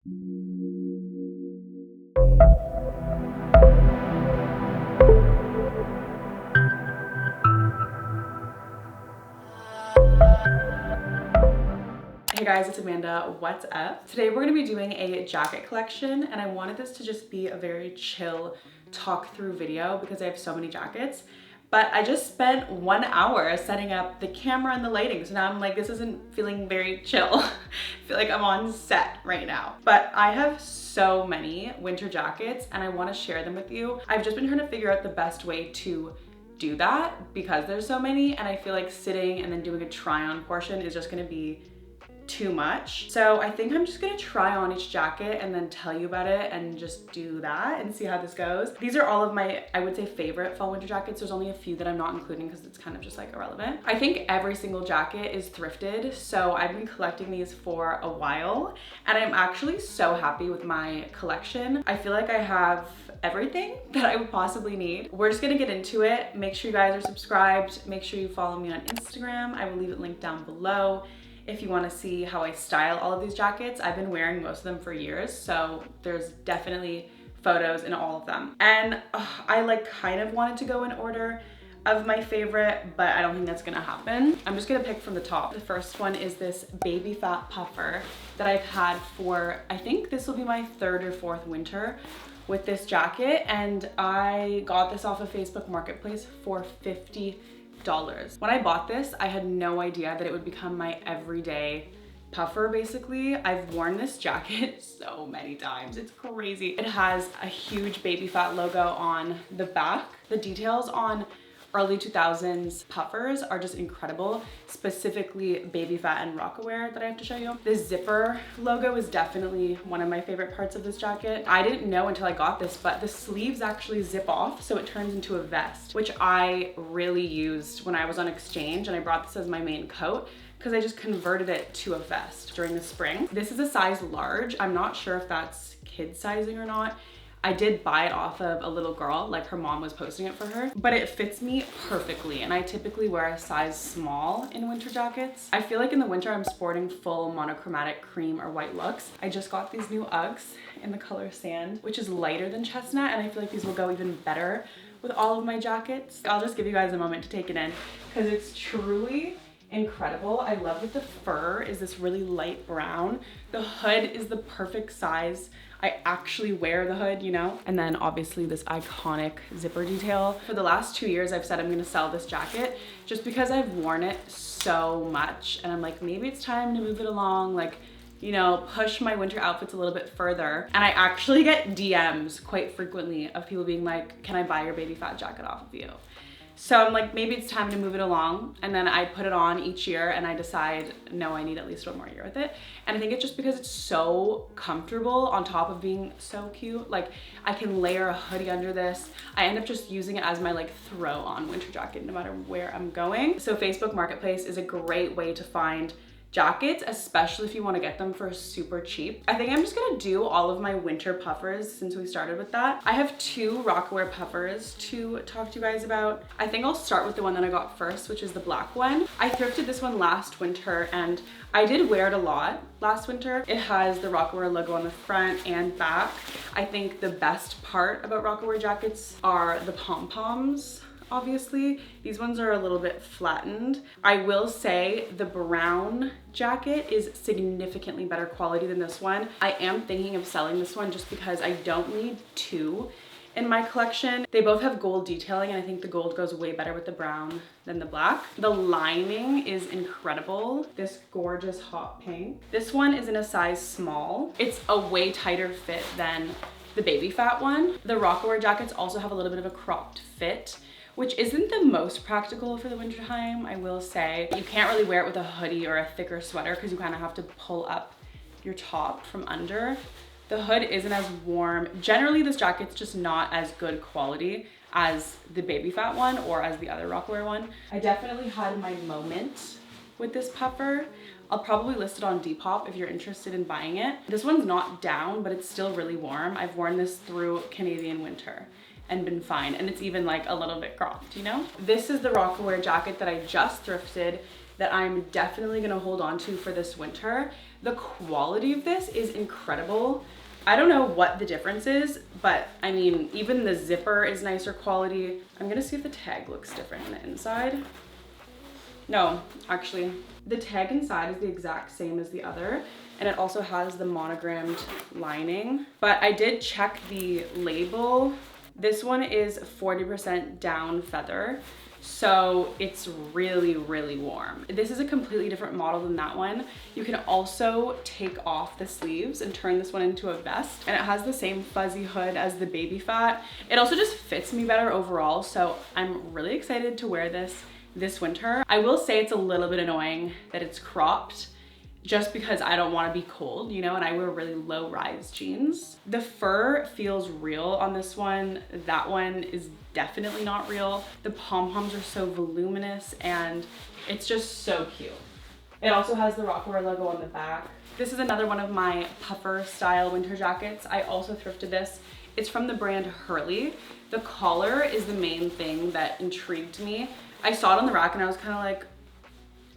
Hey guys, it's Amanda. What's up? Today we're gonna be doing a jacket collection, and I wanted this to just be a very chill talk through video because I have so many jackets. But I just spent 1 hour setting up the camera and the lighting, so now I'm like, this isn't feeling very chill. I feel like I'm on set right now. But I have so many winter jackets and I wanna share them with you. I've just been trying to figure out the best way to do that because there's so many, and I feel like sitting and then doing a try on portion is just gonna be too much. So I think I'm just gonna try on each jacket and then tell you about it and just do that and see how this goes. These are all of my, I would say, favorite fall winter jackets. There's only a few that I'm not including because it's kind of just like irrelevant. I think every single jacket is thrifted, so I've been collecting these for a while and I'm actually so happy with my collection. I feel like I have everything that I would possibly need. We're just gonna get into it. Make sure you guys are subscribed. Make sure you follow me on Instagram. I will leave it linked down below if you want to see how I style all of these jackets. I've been wearing most of them for years, so there's definitely photos in all of them. And I like kind of wanted to go in order of my favorite, but I don't think that's gonna happen. I'm just gonna pick from the top. The first one is this baby fat puffer that I've had for, I think this will be my 3rd or 4th winter with this jacket, and I got this off of Facebook Marketplace for $50. When I bought this, I had no idea that it would become my everyday puffer, basically. I've worn this jacket so many times, it's crazy. It has a huge baby fat logo on the back. The details on early 2000s puffers are just incredible, specifically baby fat and Rocawear that I have to show you. The zipper logo is definitely one of my favorite parts of this jacket. I didn't know until I got this, but the sleeves actually zip off, so it turns into a vest, which I really used when I was on exchange, and I brought this as my main coat because I just converted it to a vest during the spring. This is a size large. I'm not sure if that's kid sizing or not. I did buy it off of a little girl, like her mom was posting it for her, but it fits me perfectly. And I typically wear a size small in winter jackets. I feel like in the winter I'm sporting full monochromatic cream or white looks. I just got these new Uggs in the color sand, which is lighter than chestnut. And I feel like these will go even better with all of my jackets. I'll just give you guys a moment to take it in because it's truly incredible. I love that the fur is this really light brown. The hood is the perfect size. I actually wear the hood, you know? And then obviously this iconic zipper detail. For the last 2 years, I've said I'm gonna sell this jacket just because I've worn it so much. And I'm like, maybe it's time to move it along, like, you know, push my winter outfits a little bit further. And I actually get DMs quite frequently of people being like, can I buy your baby fat jacket off of you? So I'm like, maybe it's time to move it along. And then I put it on each year and I decide, no, I need at least 1 more year with it. And I think it's just because it's so comfortable on top of being so cute. Like I can layer a hoodie under this. I end up just using it as my like throw on winter jacket no matter where I'm going. So Facebook Marketplace is a great way to find jackets, especially if you want to get them for super cheap. I think I'm just gonna do all of my winter puffers since we started with that. I have 2 Rocawear puffers to talk to you guys about. I think I'll start with the one that I got first, which is the black one. I thrifted this one last winter and I did wear it a lot last winter. It has the Rocawear logo on the front and back. I think the best part about Rocawear jackets are the pom-poms. Obviously, these ones are a little bit flattened. I will say the brown jacket is significantly better quality than this one. I am thinking of selling this one just because I don't need 2 in my collection. They both have gold detailing and I think the gold goes way better with the brown than the black. The lining is incredible. This gorgeous hot pink. This one is in a size small. It's a way tighter fit than the baby fat one. The Rocawear jackets also have a little bit of a cropped fit, which isn't the most practical for the winter time, I will say. You can't really wear it with a hoodie or a thicker sweater because you kind of have to pull up your top from under. The hood isn't as warm. Generally, this jacket's just not as good quality as the baby fat one or as the other Rocawear one. I definitely had my moment with this puffer. I'll probably list it on Depop if you're interested in buying it. This one's not down, but it's still really warm. I've worn this through Canadian winter and been fine. And it's even like a little bit cropped, you know? This is the Rocawear jacket that I just thrifted that I'm definitely gonna hold on to for this winter. The quality of this is incredible. I don't know what the difference is, but I mean, even the zipper is nicer quality. I'm gonna see if the tag looks different on the inside. No, actually, the tag inside is the exact same as the other, and it also has the monogrammed lining. But I did check the label. This one is 40% down feather, so it's really, really warm. This is a completely different model than that one. You can also take off the sleeves and turn this one into a vest, and it has the same fuzzy hood as the Baby Phat. It also just fits me better overall, so I'm really excited to wear this winter. I will say it's a little bit annoying that it's cropped, just because I don't want to be cold, you know, and I wear really low rise jeans. The fur feels real on this one. That one is definitely not real. The pom-poms are so voluminous and it's just so cute. It also has the Rocawear logo on the back. This is another one of my puffer style winter jackets. I also thrifted this. It's from the brand Hurley. The collar is the main thing that intrigued me. I saw it on the rack and I was kind of like,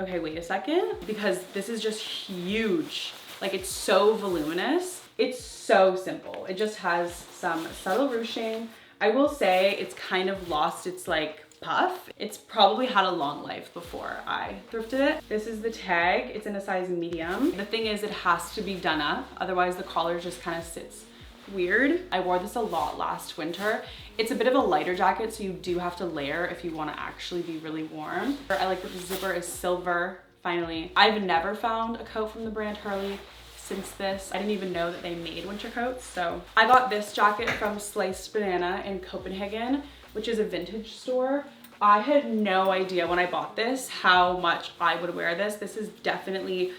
okay, wait a second, because this is just huge. Like, it's so voluminous. It's so simple. It just has some subtle ruching. I will say it's kind of lost its like puff. It's probably had a long life before I thrifted it. This is the tag. It's in a size medium. The thing is, it has to be done up. Otherwise the collar just kind of sits weird. I wore this a lot last winter. It's a bit of a lighter jacket, so you do have to layer if you want to actually be really warm. I like that the zipper is silver, finally. I've never found a coat from the brand Hurley since this. I didn't even know that they made winter coats, so. I got this jacket from Sliced Banana in Copenhagen, which is a vintage store. I had no idea when I bought this how much I would wear this. This is definitely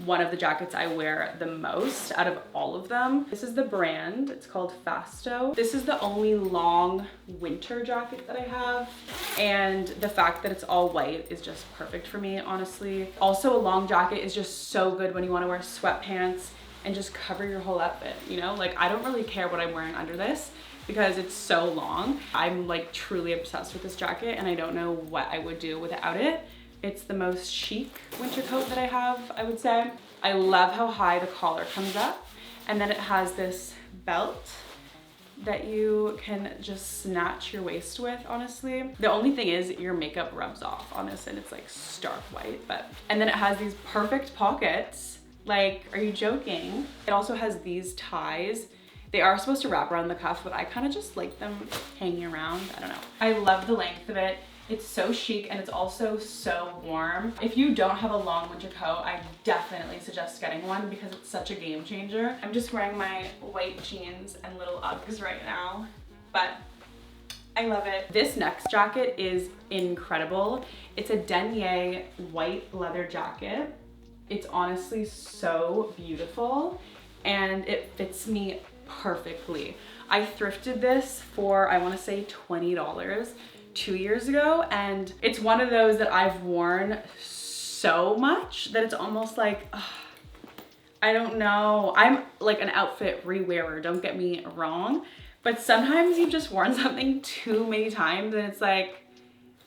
one of the jackets I wear the most out of all of them. This is the brand, it's called Fasto. This is the only long winter jacket that I have, and the fact that it's all white is just perfect for me, honestly. Also, a long jacket is just so good when you want to wear sweatpants and just cover your whole outfit, you know? Like, I don't really care what I'm wearing under this because it's so long. I'm like truly obsessed with this jacket and I don't know what I would do without it. It's the most chic winter coat that I have, I would say. I love how high the collar comes up, and then it has this belt that you can just snatch your waist with, honestly. The only thing is your makeup rubs off on this and it's like stark white, and then it has these perfect pockets. Like, are you joking? It also has these ties. They are supposed to wrap around the cuff, but I kind of just like them hanging around. I don't know. I love the length of it. It's so chic and it's also so warm. If you don't have a long winter coat, I definitely suggest getting one because it's such a game changer. I'm just wearing my white jeans and little Uggs right now, but I love it. This next jacket is incredible. It's a Danier white leather jacket. It's honestly so beautiful and it fits me perfectly. I thrifted this for, I want to say $20. 2 years ago, and it's one of those that I've worn so much that it's almost like, ugh, I don't know. I'm like an outfit rewearer, don't get me wrong, but sometimes you've just worn something too many times and it's like,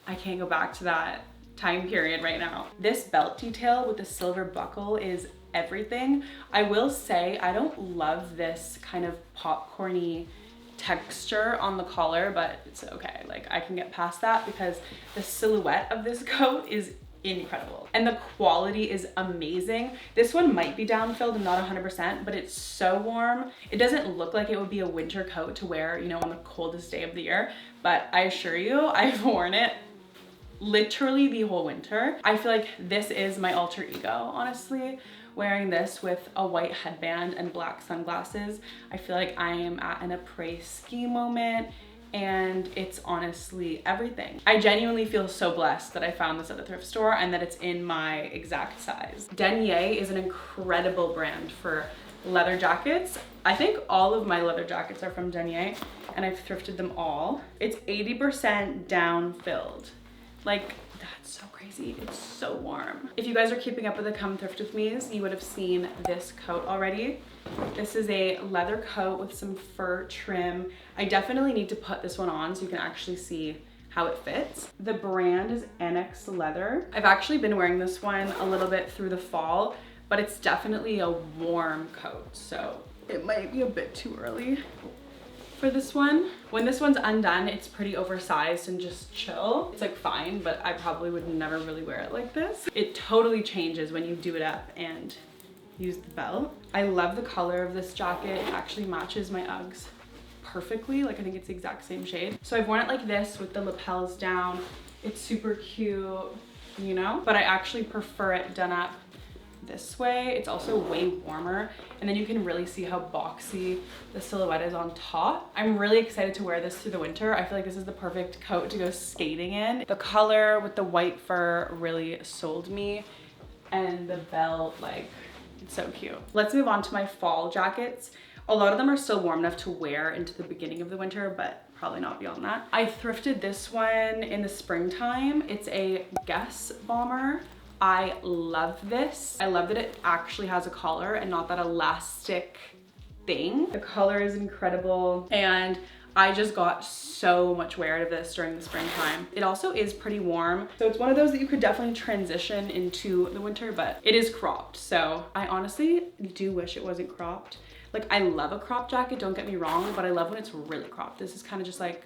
I can't go back to that time period right now. This belt detail with the silver buckle is everything. I will say I don't love this kind of popcorny texture on the collar, but it's okay. Like, I can get past that because the silhouette of this coat is incredible and the quality is amazing. This one might be down-filled and not 100%, but it's so warm. It doesn't look like it would be a winter coat to wear, you know, on the coldest day of the year, but I assure you, I've worn it literally the whole winter. I feel like this is my alter ego, honestly. Wearing this with a white headband and black sunglasses, I feel like I am at an après-ski moment and it's honestly everything. I genuinely feel so blessed that I found this at the thrift store and that it's in my exact size. Danier is an incredible brand for leather jackets. I think all of my leather jackets are from Danier and I've thrifted them all. It's 80% down-filled. Like, that's so crazy. It's so warm. If you guys are keeping up with the Come Thrift With Me's, you would have seen this coat already. This is a leather coat with some fur trim. I definitely need to put this one on so you can actually see how it fits. The brand is NX Leather. I've actually been wearing this one a little bit through the fall, but it's definitely a warm coat, so it might be a bit too early for this one. When this one's undone, it's pretty oversized and just chill. It's like fine, but I probably would never really wear it like this. It totally changes when you do it up and use the belt. I love the color of this jacket. It actually matches my Uggs perfectly. Like I think it's the exact same shade. So I've worn it like this with the lapels down. It's super cute, you know, but I actually prefer it done up this way. It's also way warmer, and then you can really see how boxy the silhouette is on top. I'm really excited to wear this through the winter. I feel like this is the perfect coat to go skating in. The color with the white fur really sold me, and the belt, like, it's so cute. Let's move on to my fall jackets. A lot of them are still warm enough to wear into the beginning of the winter, but probably not beyond that. I thrifted this one in the springtime. It's a Guess bomber. I love this. I love that it actually has a collar and not that elastic thing. The color is incredible, and I just got so much wear out of this during the springtime. It also is pretty warm, so it's one of those that you could definitely transition into the winter, but it is cropped. So I honestly do wish it wasn't cropped. Like, I love a crop jacket, don't get me wrong, but I love when it's really cropped. This is kind of just like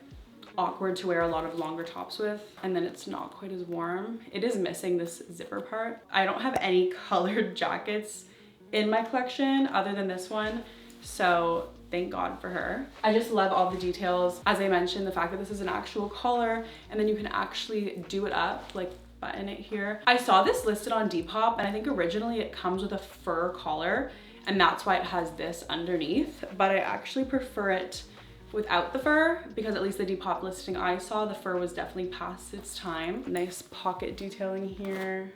awkward to wear a lot of longer tops with, and then it's not quite as warm. It is missing this zipper part. I don't have any colored jackets in my collection other than this one, so thank God for her. I just love all the details. As I mentioned, the fact that this is an actual collar, and then you can actually do it up, like button it here. I saw this listed on Depop, and I think originally it comes with a fur collar, and that's why it has this underneath, but I actually prefer it without the fur, because at least the Depop listing I saw, the fur was definitely past its time. Nice pocket detailing here.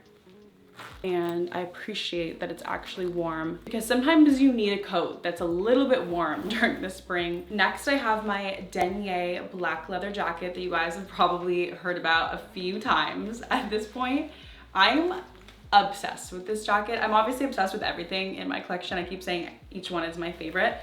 And I appreciate that it's actually warm, because sometimes you need a coat that's a little bit warm during the spring. Next, I have my Danier black leather jacket that you guys have probably heard about a few times at this point. I'm obsessed with this jacket. I'm obviously obsessed with everything in my collection. I keep saying each one is my favorite,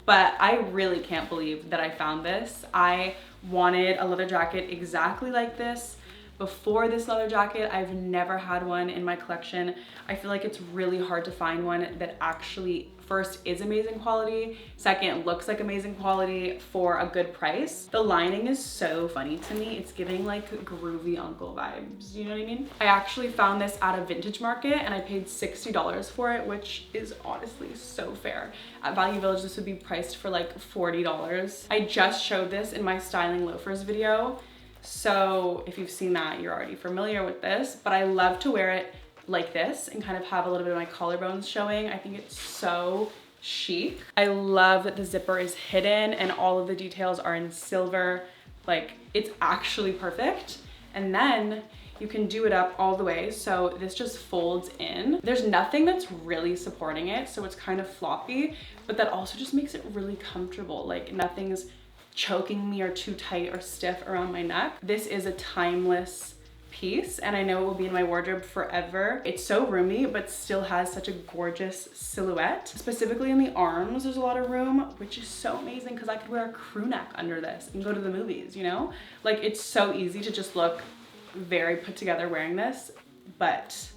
but I really can't believe that I found this. I wanted a leather jacket exactly like this. Before this leather jacket, I've never had one in my collection. I feel like it's really hard to find one that actually, first, is amazing quality, second, looks like amazing quality for a good price. The lining is so funny to me. It's giving like groovy uncle vibes, you know what I mean? I actually found this at a vintage market, and I paid $60 for it, which is honestly so fair. At Value Village, this would be priced for like $40. I just showed this in my styling loafers video, so if you've seen that, you're already familiar with this, but I love to wear it like this and kind of have a little bit of my collarbones showing. I think it's so chic. I love that the zipper is hidden and all of the details are in silver. Like, it's actually perfect. And then you can do it up all the way, so this just folds in. There's nothing that's really supporting it, so it's kind of floppy, but that also just makes it really comfortable. Like, nothing's choking me or too tight or stiff around my neck. This is a timeless piece, and I know it will be in my wardrobe forever. It's so roomy, but still has such a gorgeous silhouette. Specifically in the arms, there's a lot of room, which is so amazing because I could wear a crew neck under this and go to the movies, you know? Like, it's so easy to just look very put together wearing this, but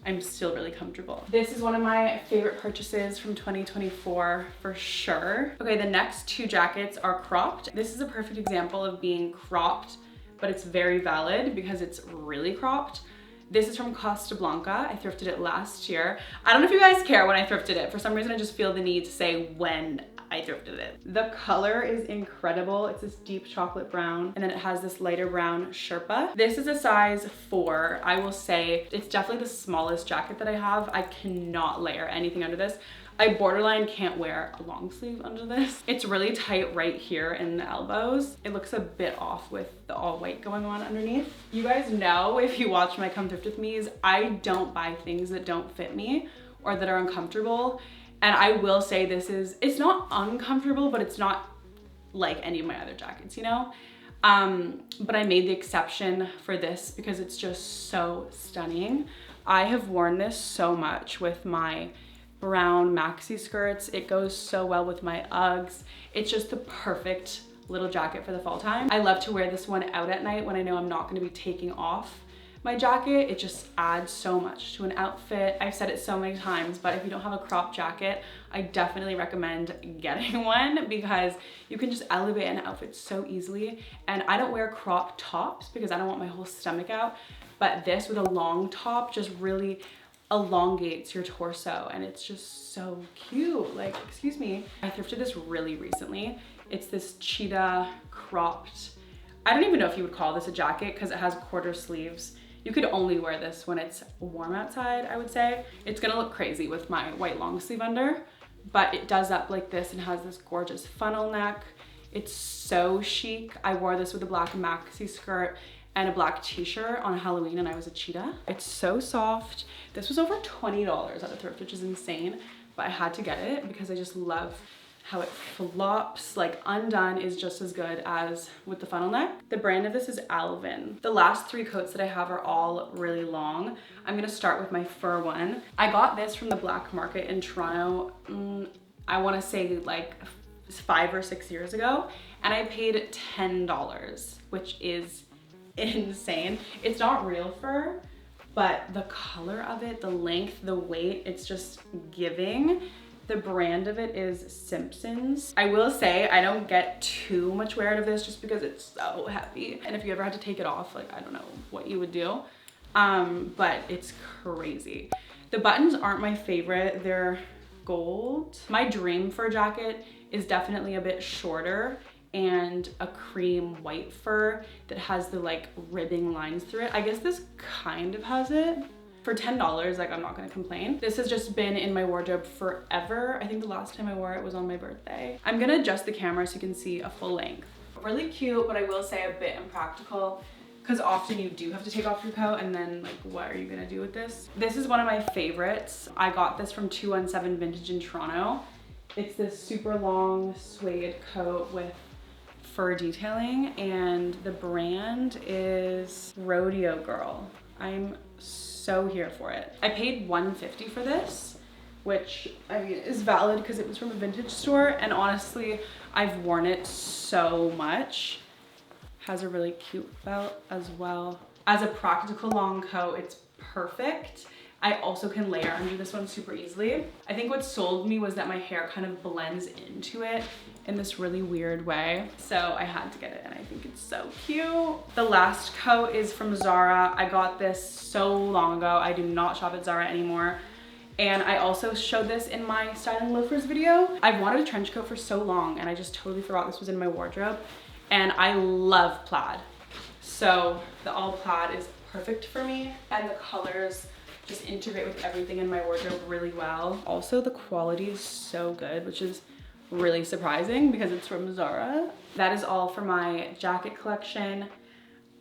I'm still really comfortable. This is one of my favorite purchases from 2024 for sure. Okay, the next two jackets are cropped. This is a perfect example of being cropped, but it's very valid because it's really cropped. This is from Costa Blanca. I thrifted it last year. I don't know if you guys care when I thrifted it. For some reason, I just feel the need to say when I thrifted it. The color is incredible. It's this deep chocolate brown, and then it has this lighter brown Sherpa. This is a size 4. I will say it's definitely the smallest jacket that I have. I cannot layer anything under this. I borderline can't wear a long sleeve under this. It's really tight right here in the elbows. It looks a bit off with the all white going on underneath. You guys know, if you watch my Come Thrift With Me's, I don't buy things that don't fit me or that are uncomfortable. And I will say it's not uncomfortable, but it's not like any of my other jackets, you know? But I made the exception for this because it's just so stunning. I have worn this so much with my brown maxi skirts. It goes so well with my Uggs. It's just the perfect little jacket for the fall time. I love to wear this one out at night when I know I'm not gonna be taking off my jacket. It just adds so much to an outfit. I've said it so many times, but if you don't have a crop jacket, I definitely recommend getting one because you can just elevate an outfit so easily. And I don't wear crop tops because I don't want my whole stomach out, but this with a long top just really elongates your torso and it's just so cute. Like, excuse me. I thrifted this really recently. It's this cheetah cropped, I don't even know if you would call this a jacket because it has quarter sleeves. You could only wear this when it's warm outside, I would say. It's gonna look crazy with my white long sleeve under, but it does up like this and has this gorgeous funnel neck. It's so chic. I wore this with a black maxi skirt and a black t-shirt on Halloween and I was a cheetah. It's so soft. This was over $20 at a thrift, which is insane, but I had to get it because I just love how it flops. Like, undone is just as good as with the funnel neck. The brand of this is Alvin. The last 3 coats that I have are all really long. I'm gonna start with my fur one. I got this from the black market in Toronto, I wanna say like 5 or 6 years ago, and I paid $10, which is insane. It's not real fur, but the color of it, the length, the weight, it's just giving. The brand of it is Simpsons. I will say I don't get too much wear out of this just because it's so heavy. And if you ever had to take it off, like, I don't know what you would do. But it's crazy. The buttons aren't my favorite. They're gold. My dream fur jacket is definitely a bit shorter and a cream white fur that has the like ribbing lines through it. I guess this kind of has it. For $10, like, I'm not gonna complain. This has just been in my wardrobe forever. I think the last time I wore it was on my birthday. I'm gonna adjust the camera so you can see a full length. Really cute, but I will say a bit impractical because often you do have to take off your coat and then like, what are you gonna do with this? This is one of my favorites. I got this from 217 Vintage in Toronto. It's this super long suede coat with fur detailing and the brand is Rodeo Girl. I'm so here for it. I paid $150 for this, which I mean is valid because it was from a vintage store, and honestly I've worn it so much. Has a really cute belt as well. As a practical long coat, it's perfect. I also can layer under this one super easily. I think what sold me was that my hair kind of blends into it in this really weird way. So I had to get it and I think it's so cute. The last coat is from Zara. I got this so long ago. I do not shop at Zara anymore. And I also showed this in my styling loafers video. I've wanted a trench coat for so long and I just totally forgot this was in my wardrobe. And I love plaid. So the all plaid is perfect for me, and the colors just integrate with everything in my wardrobe really well. Also, the quality is so good, which is really surprising because it's from Zara. That is all for my jacket collection.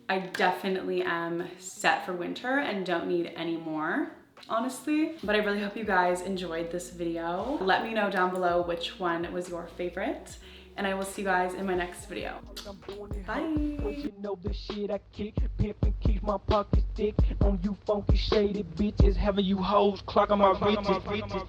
I definitely am set for winter and don't need any more, honestly. But I really hope you guys enjoyed this video. Let me know down below which one was your favorite, and I will see you guys in my next video. Bye. You know the shit I kick, pimp and keep my pockets thick. On you funky shady bitches, having you hoes clocking my riches.